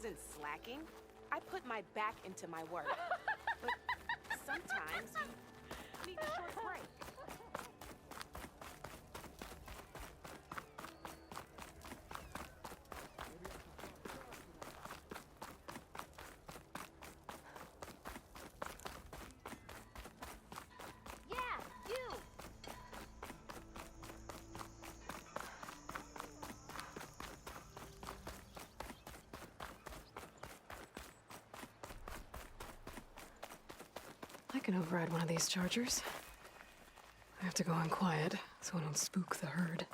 wasn't slacking. I put my back into my work. But sometimes you need a short break. I can override one of these chargers. I have to go in quiet, so I don't spook the herd.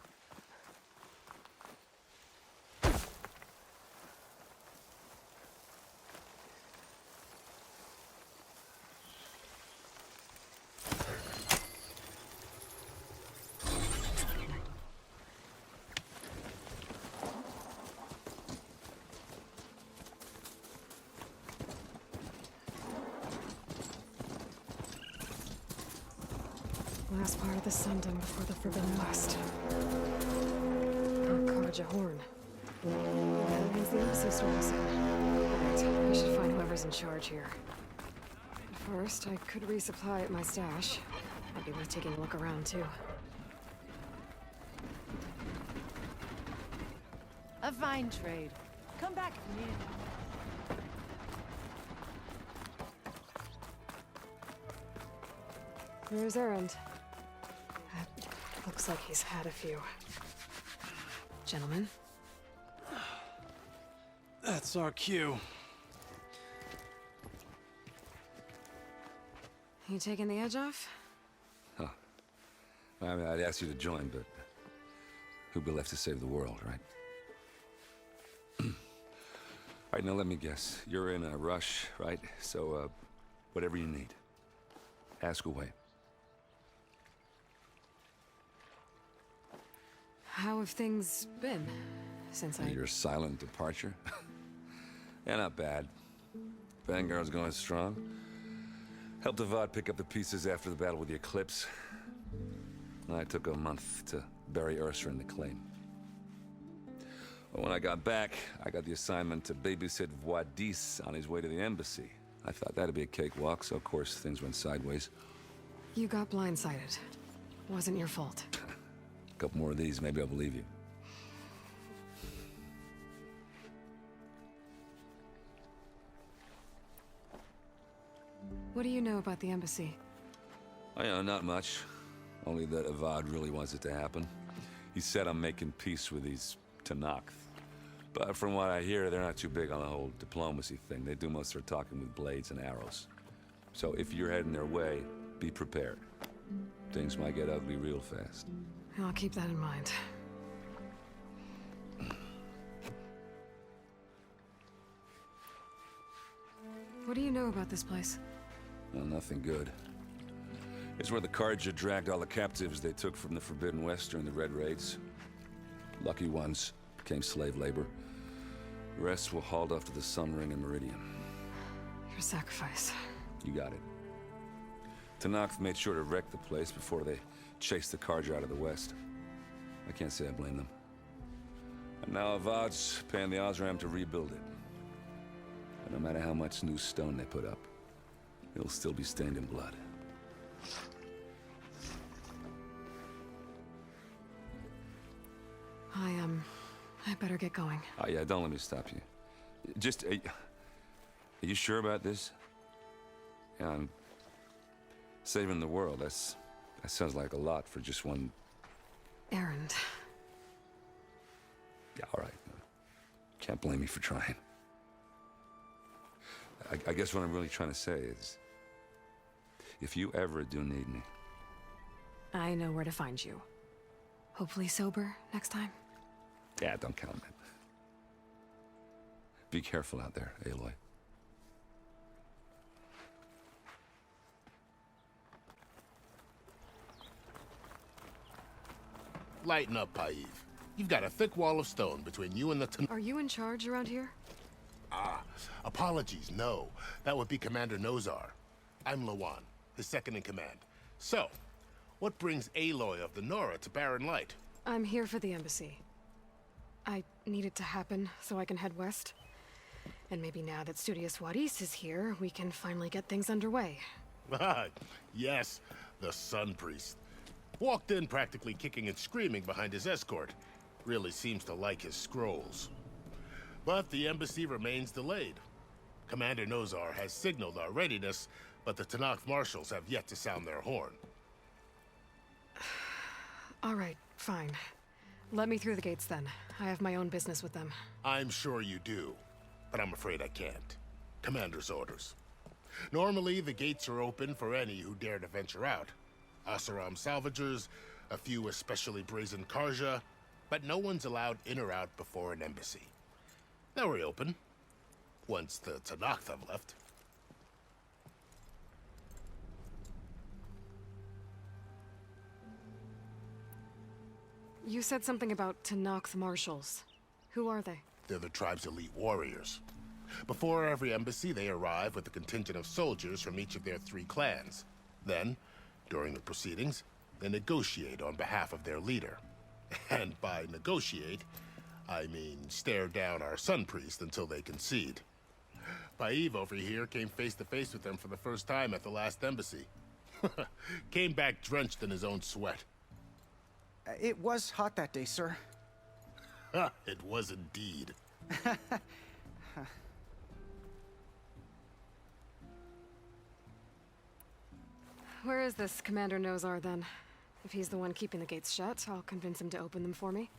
Last part of the Sundom before the Forbidden West. Carja Horn. That means the embassy store is in. Right, I should find whoever's in charge here. But first, I could resupply at my stash. Might be worth taking a look around, too. A fine trade. Come back if you need it. There's Erend. Looks like he's had a few. Gentlemen? That's our cue. You taking the edge off? Huh. I mean, I'd ask you to join, but who'd be left to save the world, right? All right, now let me guess. You're in a rush, right? So, whatever you need, ask away. How have things been since Your silent departure? Yeah, not bad. Vanguard's going strong. Helped Avad pick up the pieces after the battle with the Eclipse. I took a month to bury Ursa in the claim. But when I got back, I got the assignment to babysit Wadis on his way to the embassy. I thought that'd be a cakewalk, so of course things went sideways. You got blindsided. Wasn't your fault. A couple more of these, maybe I'll believe you. What do you know about the embassy? I know, not much. Only that Avad really wants it to happen. He said I'm making peace with these Tenakth. But from what I hear, they're not too big on the whole diplomacy thing. They do most of their talking with blades and arrows. So if you're heading their way, be prepared. Things might get ugly real fast. I'll keep that in mind. What do you know about this place? Well, nothing good. It's where the Carja dragged all the captives they took from the Forbidden West during the Red Raids. Lucky ones became slave labor. The rest were hauled off to the Sun Ring and Meridian. Your sacrifice. You got it. Tenakth made sure to wreck the place before they chased the Carja out of the West. I can't say I blame them. And now Avad's paying the Osram to rebuild it. And no matter how much new stone they put up, it'll still be stained in blood. I better get going. Oh yeah, don't let me stop you. Just, are you sure about this? Yeah, I'm saving the world. That sounds like a lot for just one... Erend. Yeah, all right. Can't blame me for trying. I guess what I'm really trying to say is, if you ever do need me... I know where to find you. Hopefully sober next time. Yeah, don't count on it. Be careful out there, Aloy. Lighten up, Paiv. You've got a thick wall of stone between you and the... Are you in charge around here? Ah, apologies, no. That would be Commander Nozar. I'm Lawan, his second in command. So, what brings Aloy of the Nora to Barren Light? I'm here for the embassy. I need it to happen so I can head west. And maybe now that Studious Juarez is here, we can finally get things underway. Yes, the Sun Priest. Walked in practically kicking and screaming behind his escort. Really seems to like his scrolls. But the embassy remains delayed. Commander Nozar has signaled our readiness, but the Tenakth marshals have yet to sound their horn. All right, fine. Let me through the gates then. I have my own business with them. I'm sure you do, but I'm afraid I can't. Commander's orders. Normally, the gates are open for any who dare to venture out. Asaram salvagers, a few especially brazen Karja, but no one's allowed in or out before an embassy. They'll reopen, once the Tenakth have left. You said something about Tenakth marshals. Who are they? They're the tribe's elite warriors. Before every embassy, they arrive with a contingent of soldiers from each of their 3 clans. Then, during the proceedings, they negotiate on behalf of their leader. And by negotiate, I mean stare down our Sun Priest until they concede. Paiv over here came face to face with them for the first time at the last embassy. Came back drenched in his own sweat. It was hot that day, sir. It was indeed. Where is this Commander Nozar, then? If he's the one keeping the gates shut, I'll convince him to open them for me.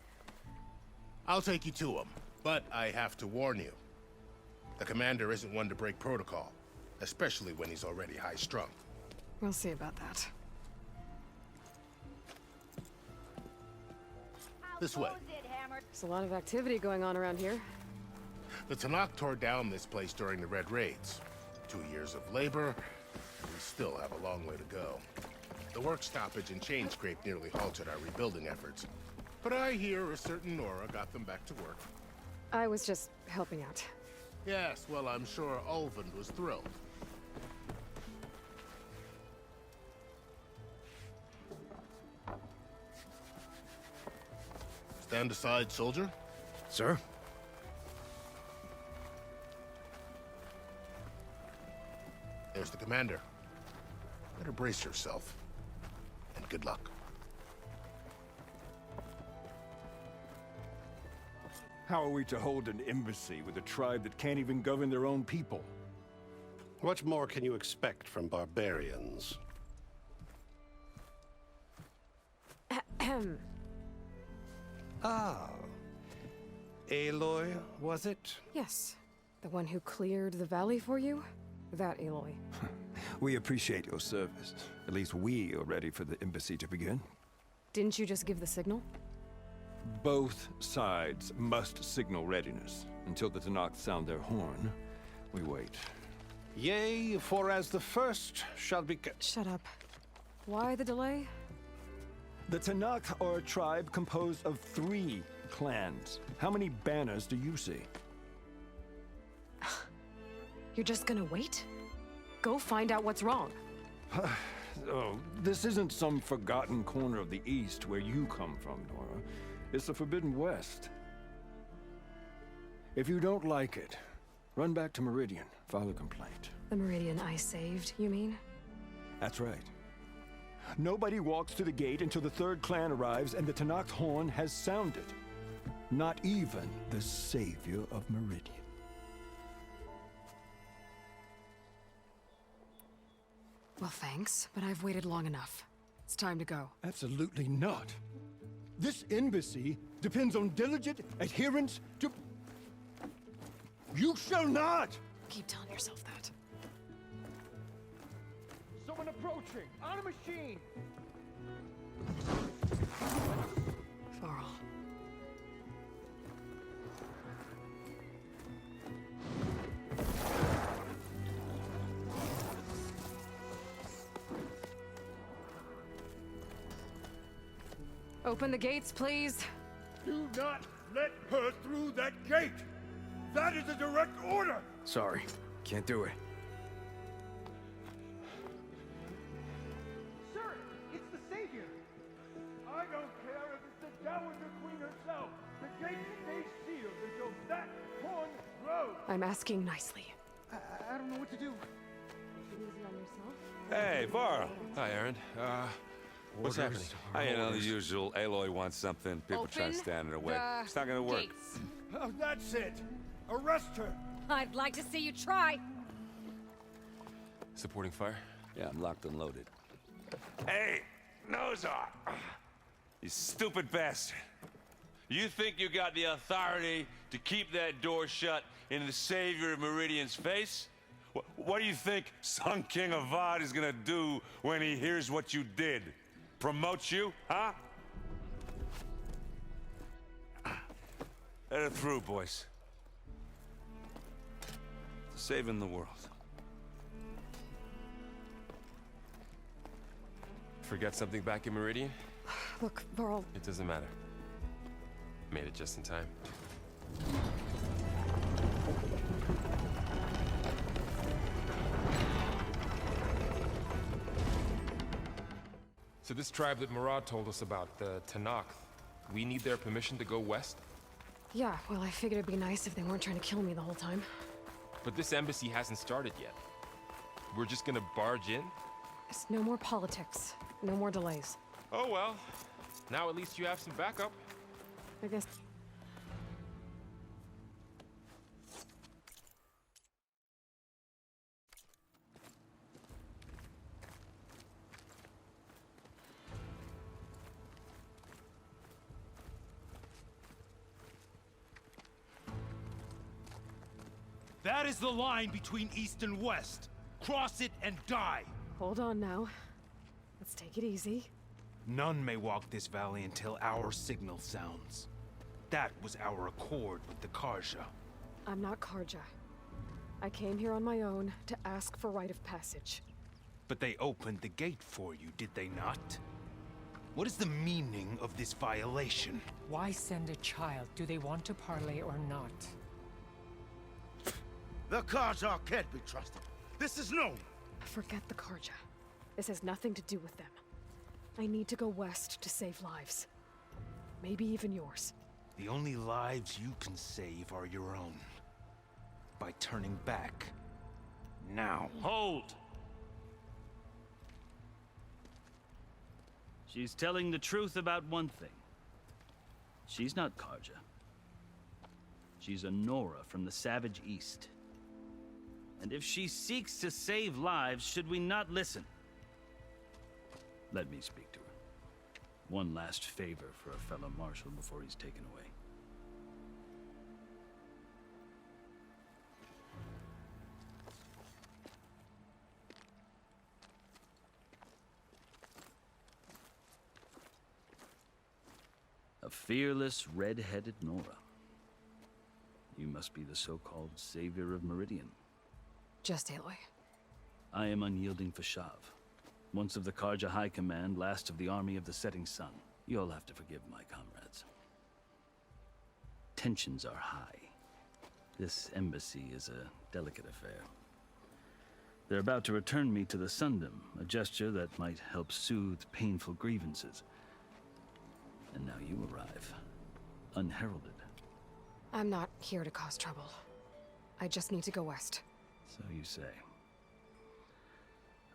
I'll take you to him, but I have to warn you. The commander isn't one to break protocol, especially when he's already high-strung. We'll see about that. This way. There's a lot of activity going on around here. The Tenakth tore down this place during the Red Raids. 2 years of labor, and we still have a long way to go. The work stoppage and chain scrape nearly halted our rebuilding efforts. But I hear a certain Nora got them back to work. I was just helping out. Yes, well, I'm sure Ulvund was thrilled. Stand aside, soldier. Sir? There's the commander. Better brace yourself. And good luck. How are we to hold an embassy with a tribe that can't even govern their own people? What more can you expect from barbarians? Ah. Aloy, was it? Yes. The one who cleared the valley for you? That Aloy. We appreciate your service. At least we are ready for the embassy to begin. Didn't you just give the signal? Both sides must signal readiness. Until the Tenakth sound their horn, we wait. Yea, for as the first shall be... Shut up. Why the delay? The Tenakth are a tribe composed of 3 clans. How many banners do you see? You're just gonna wait? Go find out what's wrong. Oh, this isn't some forgotten corner of the East where you come from, Nora. It's the Forbidden West. If you don't like it, run back to Meridian, file a complaint. The Meridian I saved, you mean? That's right. Nobody walks to the gate until the 3rd clan arrives and the Tenakth horn has sounded. Not even the savior of Meridian. Well, thanks, but I've waited long enough. It's time to go. Absolutely not. This embassy depends on diligent adherence to... You shall not! Keep telling yourself that. Someone approaching! On a machine! Varl. Open the gates, please. Do not let her through that gate! That is a direct order! Sorry, can't do it. Sir, it's the Savior! I don't care if it's the Dowager Queen herself! The gate stays sealed until that horn I'm asking nicely. I don't know what to do. Take it easy on yourself. Hey, Varl. Hi, Erend. What's happening? You know, the usual. Aloy wants something. People try to stand in her way. It's not gonna work. Gates. Oh, that's it. Arrest her. I'd like to see you try. Supporting fire? Yeah, I'm locked and loaded. Hey, Nozar! You stupid bastard. You think you got the authority to keep that door shut in the Savior of Meridian's face? What do you think Sun King Avad is gonna do when he hears what you did? Promote you, huh? Let it through, boys. Saving the world. Forget something back in Meridian? Look, Varl, It doesn't matter. Made it just in time. So this tribe that Murad told us about, the Tanakh, we need their permission to go west? yeah, well, I figured it'd be nice if they weren't trying to kill me the whole time. But this embassy hasn't started yet. We're just gonna barge in? It's no more politics. No more delays. Oh well. Now at least you have some backup. I guess... That is the line between East and West. Cross it and die. Hold on now. Let's take it easy. None may walk this valley until our signal sounds. That was our accord with the Karja. I'm not Karja. I came here on my own to ask for rite of passage. But they opened the gate for you, did they not? What is the meaning of this violation? Why send a child? Do they want to parley or not? The Karja can't be trusted. This is known. Forget the Karja. This has nothing to do with them. I need to go west to save lives. Maybe even yours. The only lives you can save are your own. By turning back. Now. Hold! She's telling the truth about one thing. She's not Karja. She's a Nora from the Savage East. And if she seeks to save lives, should we not listen? Let me speak to her. One last favor for a fellow marshal before he's taken away. A fearless, red-headed Nora. You must be the so-called Savior of Meridian. Just Aloy. I am unyielding Fashav. Once of the Karja High Command, last of the Army of the Setting Sun. You'll have to forgive my comrades. Tensions are high. This embassy is a delicate affair. They're about to return me to the Sundom, a gesture that might help soothe painful grievances. And now you arrive, unheralded. I'm not here to cause trouble. I just need to go west. So you say.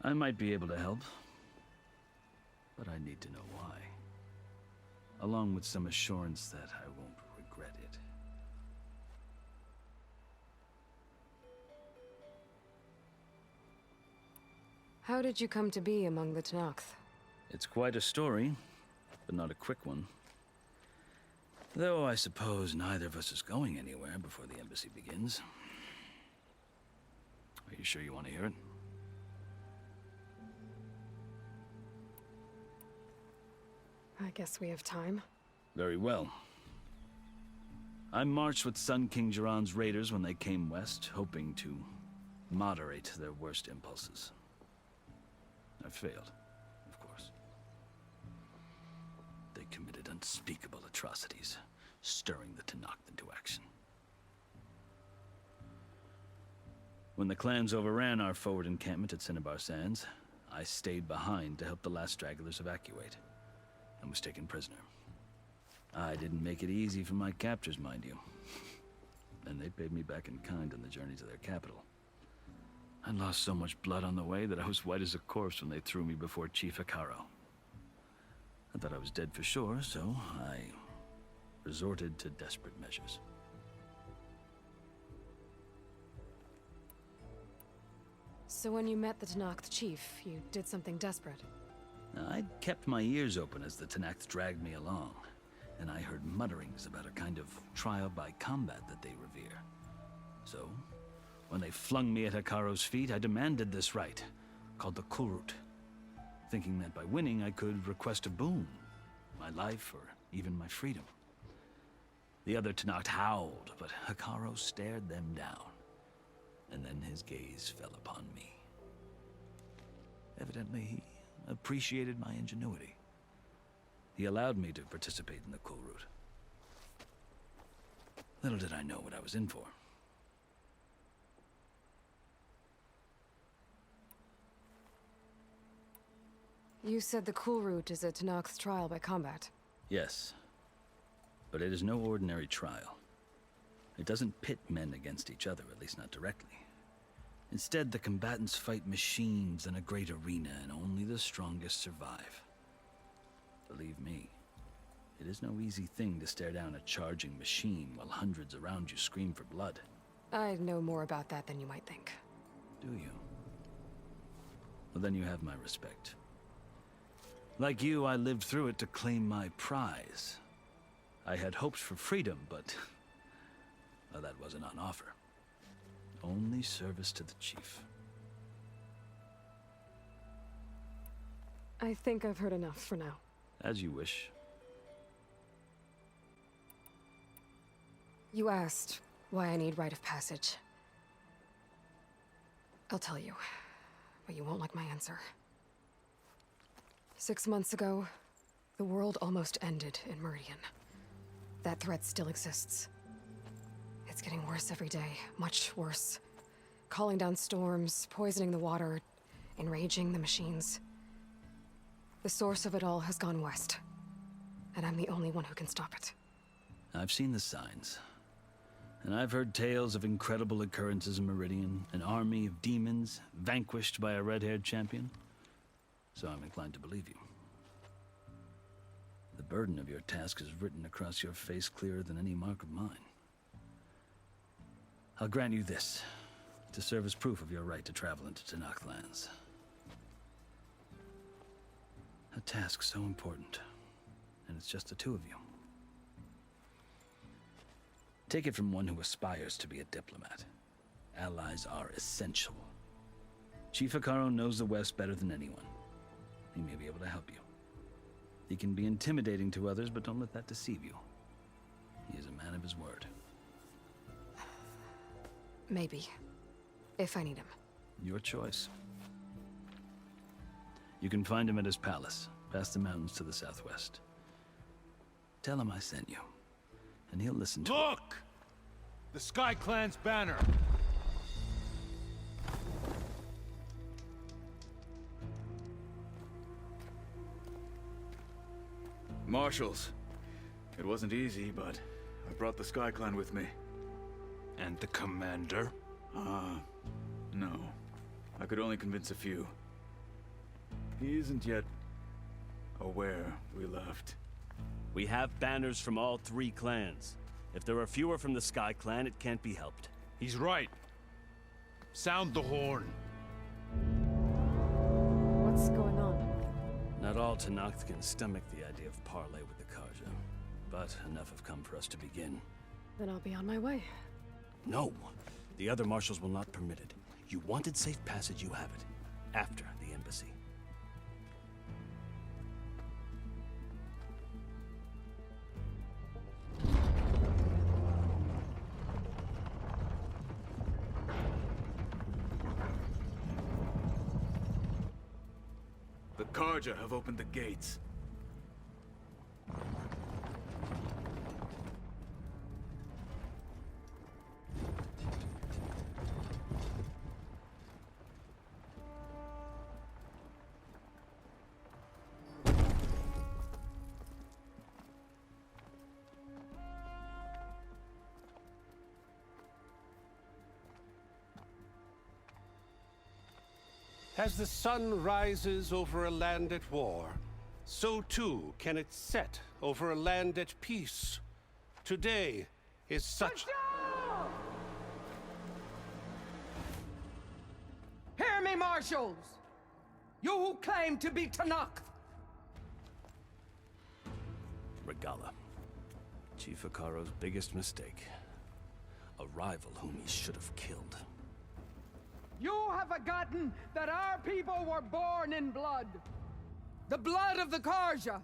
I might be able to help, but I need to know why. Along with some assurance that I won't regret it. How did you come to be among the Tanakh? It's quite a story, but not a quick one. Though I suppose neither of us is going anywhere before the embassy begins. Are you sure you want to hear it? I guess we have time. Very well. I marched with Sun King Jiran's raiders when they came west, hoping to moderate their worst impulses. I failed, of course. They committed unspeakable atrocities, stirring the Tanakh into action. When the clans overran our forward encampment at Cinnabar Sands, I stayed behind to help the last stragglers evacuate, and was taken prisoner. I didn't make it easy for my captors, mind you. and they paid me back in kind on the journey to their capital. I lost so much blood on the way that I was white as a corpse when they threw me before Ch.4. I thought I was dead for sure, so I resorted to desperate measures. So when you met the Tenakth chief, you did something desperate. Now, I'd kept my ears open as the Tenakth dragged me along, and I heard mutterings about a kind of trial by combat that they revere. So, when they flung me at Hekaro's feet, I demanded this rite, called the Kulrut, thinking that by winning I could request a boon, my life or even my freedom. The other Tenakth howled, but Hekaro stared them down, and then his gaze fell upon me. Evidently, he appreciated my ingenuity. He allowed me to participate in the Kulrut. Little did I know what I was in for. You said the Kulrut is a Tenakth's trial by combat. Yes, but it is no ordinary trial. It doesn't pit men against each other, at least not directly. Instead, the combatants fight machines in a great arena, and only the strongest survive. Believe me, it is no easy thing to stare down a charging machine while hundreds around you scream for blood. I know more about that than you might think. Do you? Well, then you have my respect. Like you, I lived through it to claim my prize. I had hoped for freedom, but well, that wasn't on offer. Only service to the chief. I think I've heard enough for now. As you wish. You asked why I need rite of passage. I'll tell you, but you won't like my answer. 6 months ago, the world almost ended in Meridian. That threat still exists. It's getting worse every day, much worse. Calling down storms, poisoning the water, enraging the machines. The source of it all has gone west, and I'm the only one who can stop it. I've seen the signs. And I've heard tales of incredible occurrences in Meridian, an army of demons vanquished by a red-haired champion. So I'm inclined to believe you. The burden of your task is written across your face clearer than any mark of mine. I'll grant you this, to serve as proof of your right to travel into Tenakth lands. A task so important, and it's just the two of you. Take it from one who aspires to be a diplomat. Allies are essential. Ch.4 knows the West better than anyone. He may be able to help you. He can be intimidating to others, but don't let that deceive you. He is a man of his word. Maybe. If I need him. Your choice. You can find him at his palace, past the mountains to the southwest. Tell him I sent you, and he'll listen to Look! The Sky Clan's banner! Marshals. It wasn't easy, but I brought the Sky Clan with me. And the commander? No. I could only convince a few. He isn't yet aware we left. We have banners from all 3 clans. If there are fewer from the Sky Clan, it can't be helped. He's right. Sound the horn. What's going on? Not all Tenakth can stomach the idea of parley with the Karja, but enough have come for us to begin. Then I'll be on my way. No! The other marshals will not permit it. You wanted safe passage, you have it. After the embassy. The Karja have opened the gates. As the sun rises over a land at war, so too can it set over a land at peace. Today is such... Hear me, marshals! You who claim to be Tanakh! Regalla. Ch.4's biggest mistake. A rival whom he should have killed. You have forgotten that our people were born in blood. The blood of the Karja.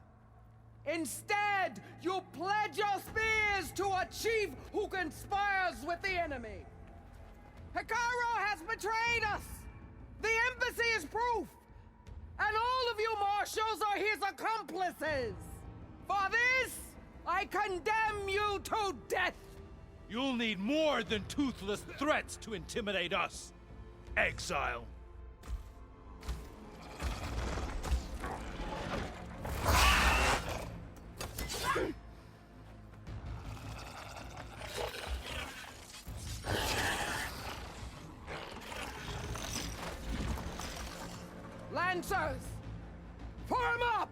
Instead, you pledge your spears to a chief who conspires with the enemy. Hikaru has betrayed us! The embassy is proof! And all of you marshals are his accomplices! For this, I condemn you to death! You'll need more than toothless threats to intimidate us, exile. Lancers! Form up!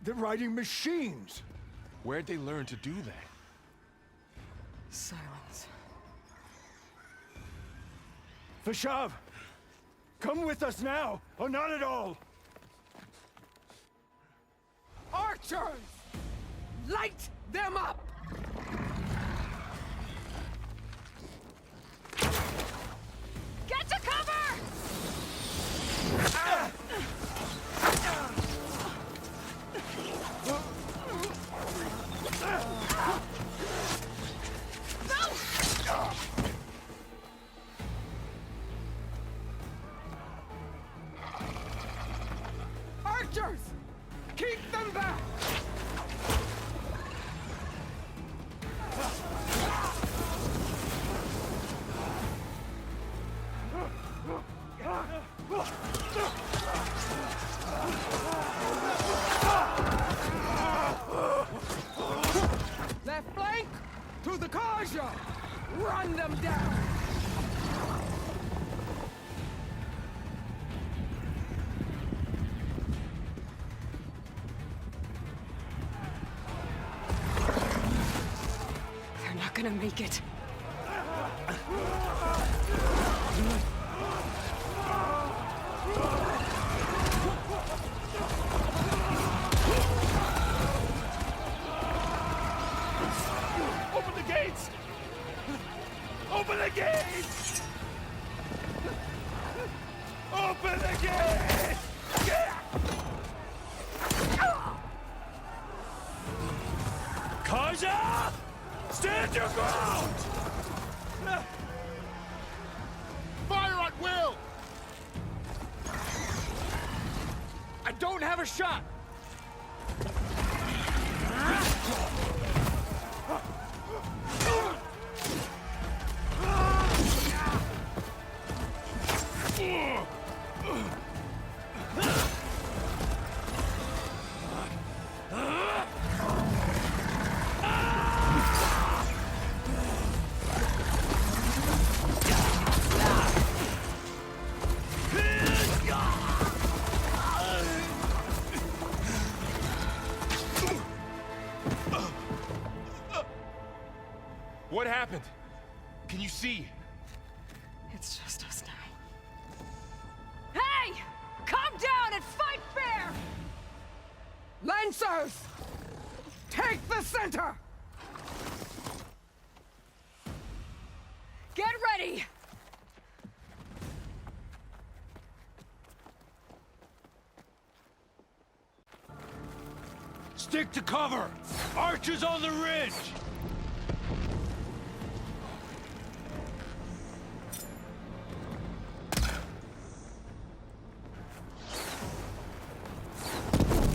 They're riding machines! Where'd they learn to do that? Silence. Fashav! Come with us now, or not at all! Archers! Light them up! Get to cover! Archers! Keep them back! Left flank! To the Karja! Run them down! They're not gonna make it. Open the gates! Open the gates! Open the gates! Karja! Stand your ground! Fire at will! I don't have a shot! What happened? Can you see? It's just us now. Hey! Calm down and fight fair! Lancers! Take the center! Get ready! Stick to cover! Archers on the ridge!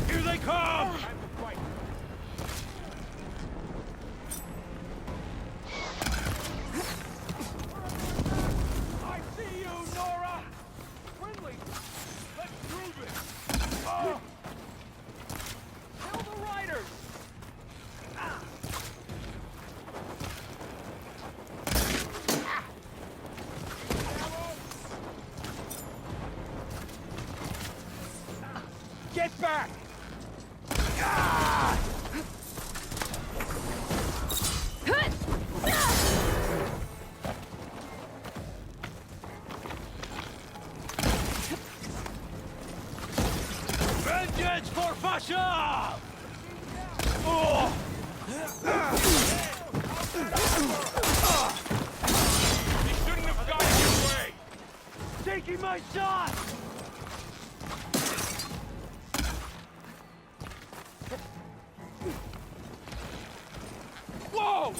Here they come! I see you, Nora! Friendly! Let's prove it! Oh. Kill the riders! shouldn't have gotten your way! Taking my shot! Whoa!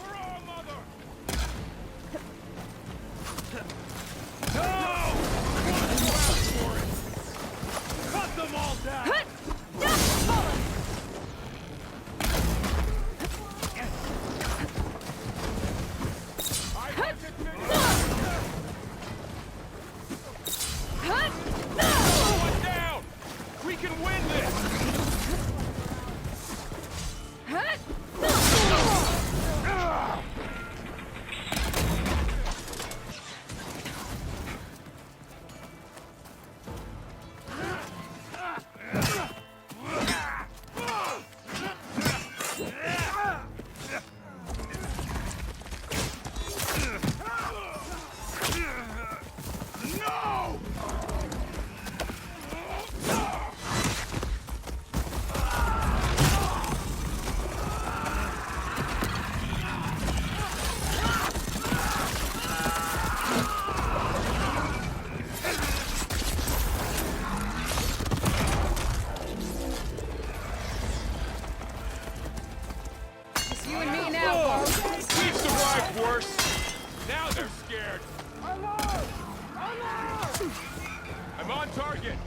Hurrah, mother! No! For it! Cut them all down! One down! We can win this! No! It's you and me now, folks. We've survived worse. Now they're scared. I'm on target.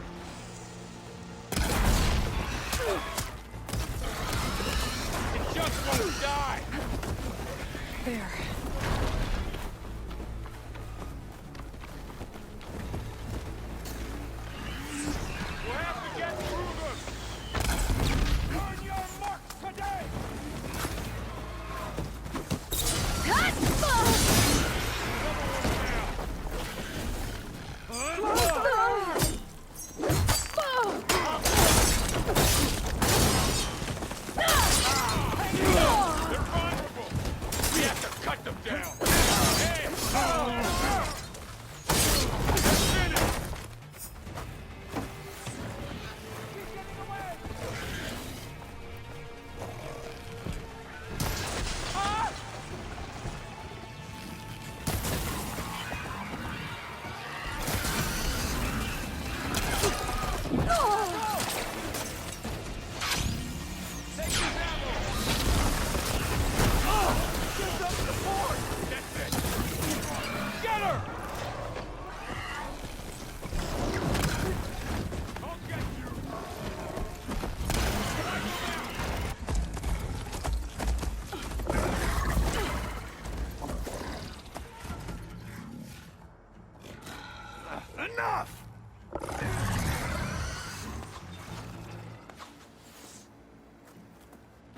It just won't die. There. We'll have to get through them. On your marks today. They're vulnerable. We have to cut them down. Hey! They're finished. Get her! I'll get you! Enough!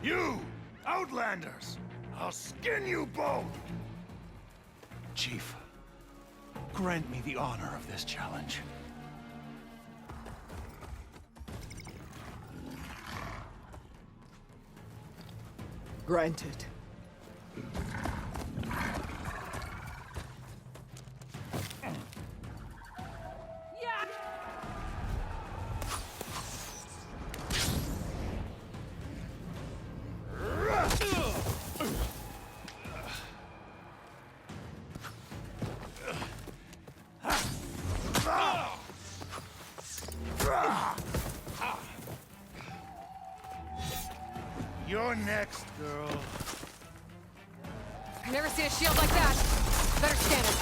You, Outlanders! I'll skin you both! Chief, grant me the honor of this challenge. Granted. You're next, girl. I never see a shield like that. Better scan it.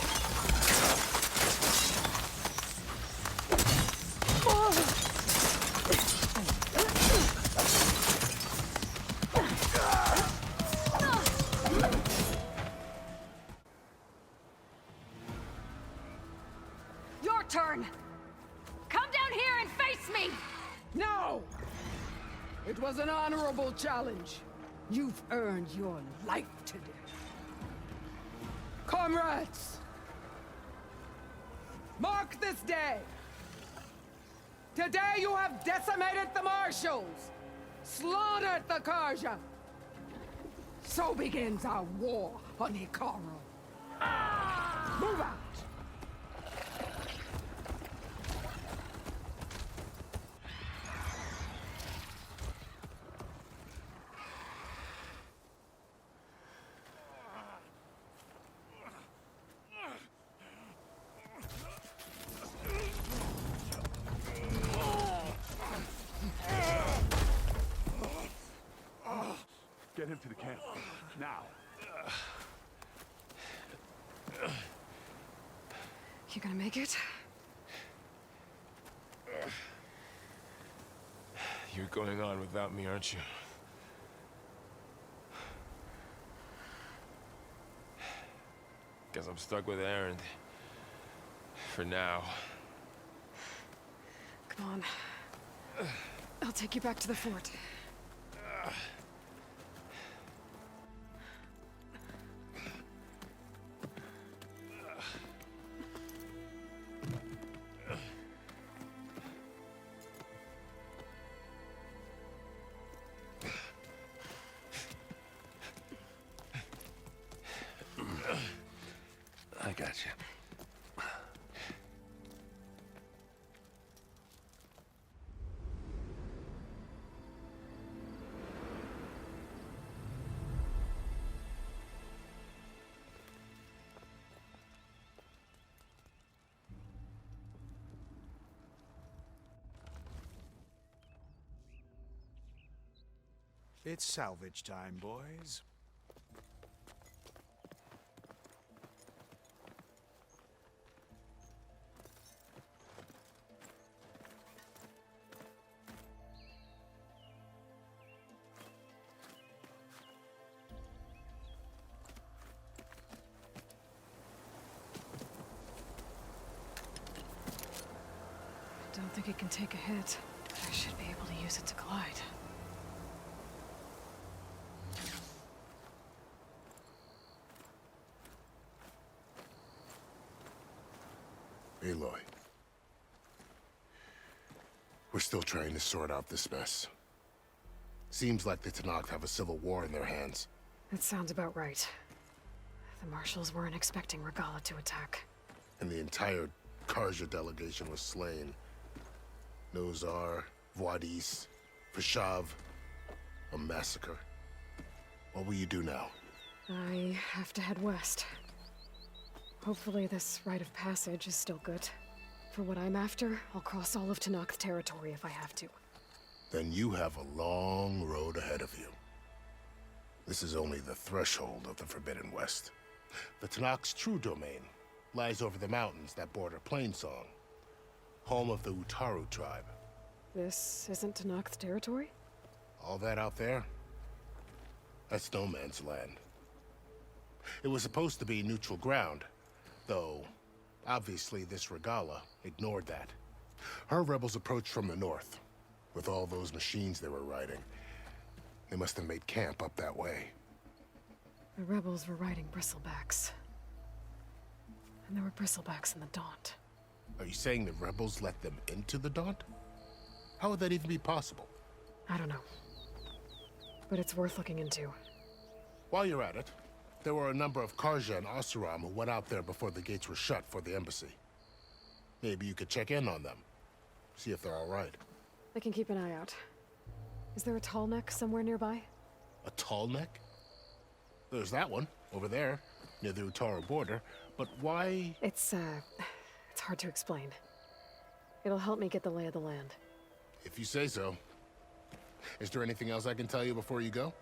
Your turn! Come down here and face me! No! It was an honorable challenge. You've earned your life today. Comrades! Mark this day! Today you have decimated the Marshals! Slaughtered the Karja! So begins our war on Hikaru. Move out! Get him to the camp. Now. You gonna make it? You're going on without me, aren't you? Guess I'm stuck with Erend. For now. Come on. I'll take you back to the fort. I got you. It's salvage time, boys. I don't think it can take a hit, but I should be able to use it to glide. Aloy. We're still trying to sort out this mess. Seems like the Tenakth have a civil war in their hands. That sounds about right. The marshals weren't expecting Regalla to attack. And the entire Karja delegation was slain. Nozar, Voidis, Fashav. A massacre. What will you do now? I have to head west. Hopefully this rite of passage is still good. For what I'm after, I'll cross all of Tenakth territory if I have to. Then you have a long road ahead of you. This is only the threshold of the Forbidden West. The Tenakth's true domain lies over the mountains that border Plainsong, home of the Utaru tribe. This isn't Tenakth territory? All that out there? That's no man's land. It was supposed to be neutral ground, though obviously this Regalla ignored that. Her rebels approached from the north, with all those machines they were riding. They must have made camp up that way. The rebels were riding bristlebacks. And there were bristlebacks in the Daunt. Are you saying the rebels let them into the Daunt? How would that even be possible? I don't know. But it's worth looking into. While you're at it, there were a number of Karja and Oseram who went out there before the gates were shut for the embassy. Maybe you could check in on them. See if they're all right. I can keep an eye out. Is there a tall neck somewhere nearby? A tall neck? There's that one, over there, near the Utaru border. But why? It's hard to explain. It'll help me get the lay of the land. If you say so. Is there anything else I can tell you before you go?